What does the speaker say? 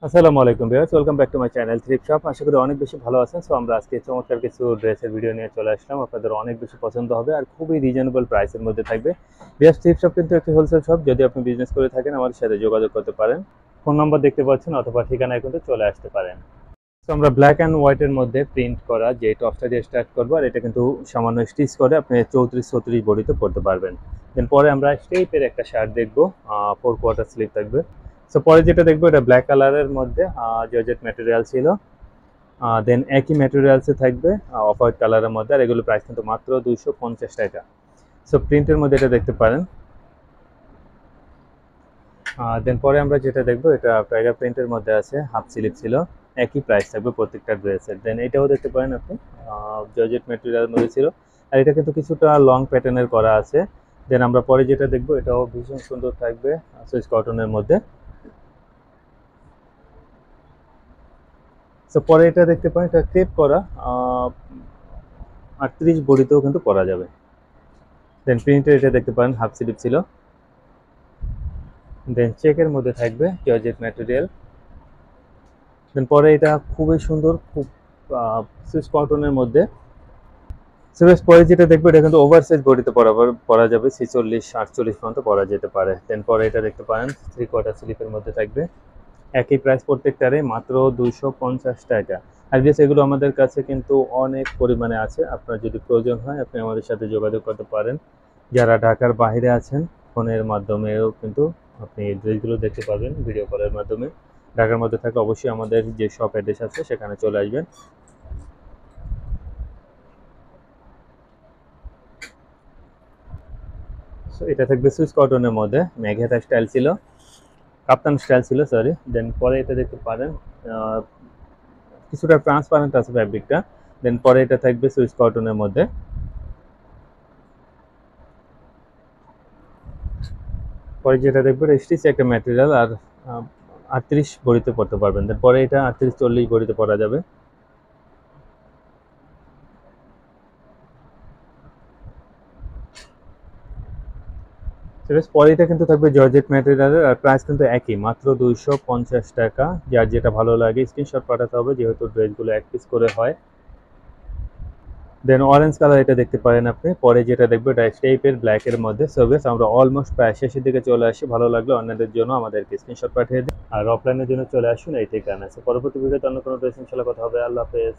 আসসালামু আলাইকুম viewers, welcome back to my channel thrift shop. আশা করি অনেক বেশি ভালো আছেন। সো আমরা আজকে চমৎকার কিছু ড্রেসের ভিডিও নিয়ে চলে আসলাম। আপনাদের অনেক বেশি পছন্দ হবে আর খুবই রিজনেবল প্রাইসের মধ্যে থাকবে। ভিউয়ার্স, থ্রিফট শপ কিন্তু একটি হোলসেল শপ। যদি আপনি বিজনেস করে থাকেন আমাদের সাথে যোগাযোগ করতে পারেন। ফোন নম্বর দেখতে পাচ্ছেন অথবা ঠিকানায় কিন্তু চলে আসতে পারেন। তো আমরা ব্ল্যাক অ্যান্ড হোয়াইটের মধ্যে প্রিন্ট করা যে টপসটা দিয়ে স্টার্ট করবো, আর এটা কিন্তু সামান্য স্টিচ করে আপনি 34-36 বডিতে পড়তে পারবেন। দেন পরে আমরা স্টেপের একটা শার্ট দেখবো, 4 কোয়ার্টার স্লিভ থাকবে। সো পরে যেটা দেখবো এটা ব্ল্যাক কালারের মধ্যে জর্জেট ম্যাটেরিয়াল ছিল। দেন একই ম্যাটেরিয়ালসে থাকবে অফ হোয়াইট কালারের মধ্যে, আর এগুলো প্রাইস কিন্তু মাত্র 250 টাকা। সো প্রিন্টের মধ্যে এটা দেখতে পারেন। দেন পরে আমরা যেটা দেখবো এটা টাইগার প্রিন্টের মধ্যে আছে, হাফ স্লিভ ছিল। একই প্রাইস থাকবে প্রত্যেকটা ড্রেসের। দেন এটাও দেখতে পারেন আপনি, জর্জেট ম্যাটেরিয়ালের মধ্যে ছিল। আর এটা কিন্তু কিছুটা লং প্যাটার্নের করা আছে। দেন আমরা পরে যেটা দেখবো এটাও ভীষণ সুন্দর থাকবে, সুইস কটনের মধ্যে। সো পরে এটা দেখতে পারেন, এটা ক্রেপ করা, 38 বডিতেও কিন্তু পরা যাবে। দেন প্রিন্টের এটা দেখতে পারেন, হাফ স্লিভ ছিল। দেন চেকের মধ্যে থাকবে জর্জেট ম্যাটেরিয়াল। দেন পরে এটা খুবই সুন্দর, খুব সুইস কটনের মধ্যে। সো পরে যেটা দেখবে এটা কিন্তু ওভার সাইজ বডিতে পরা যাবে, 46-48 পর্যন্ত পরা যেতে পারে। দেন পরে এটা দেখতে পারেন 3 কোয়ার্টার স্লিপের মধ্যে থাকবে। একই প্রাইস প্রত্যেকটারে, মাত্র 250 টাকা। আর বেশ এগুলো আমাদের কাছে কিন্তু অনেক পরিমাণে আছে। আপনার যদি প্রয়োজন হয় আপনি আমাদের সাথে যোগাযোগ করতে পারেন। যারা ঢাকার বাইরে আছেন ফোনের মাধ্যমেও কিন্তু আপনি এই ড্রেসগুলো দেখতে পারবেন ভিডিও কলের মাধ্যমে। ঢাকার মধ্যে থাকলে অবশ্যই আমাদের যে শপ অ্যাড্রেস আছে সেখানে চলে আসবেন। সো এটা থাকবে সুইস কটনের মধ্যে, মেঘেতা স্টাইল ছিল, কাপ্তান স্টাইল ছিল, সরি। দেন পরে এটা দেখতে পারেন কিছুটা ট্রান্সপারেন্ট আছে ফ্যাব্রিকটা। দেন পরে এটা থাকবে সুইস কটনের মধ্যে। পরে যেটা দেখবেন স্টিচ একটা ম্যাটেরিয়াল, আর 38 বড়িতে পড়তে পারবেন। দেন পরে এটা 38-40 বড়িতে পরা যাবে। পরে এটা কিন্তু থাকবে জর্জেট ম্যাটেরিয়ালের, আর প্রাইস কিন্তু একই, মাত্র 250 টাকা। যার যেটা ভালো লাগে স্ক্রিনশট পাঠাতে হবে, যেহেতু ড্রেসগুলো এক পিস করে হয়। দেন অরেঞ্জ কালার এটা দেখতে পারেন আপনি। পরে যেটা দেখবো এটা স্টেপের ব্ল্যাকের মধ্যে। সো বেশ আমরা অলমোস্ট প্রায় শেষের দিকে চলে আসি। ভালো লাগলো অন্যদের জন্য আমাদেরকে স্ক্রিনশট পাঠিয়ে দিন, আর অফলাইনের জন্য চলে আসুন এই ঠিকানা। পরবর্তী ভিডিওতে অন্য কোনো ড্রেস ইনশাআল্লাহ কথা হবে। আল্লাহ হাফেজ।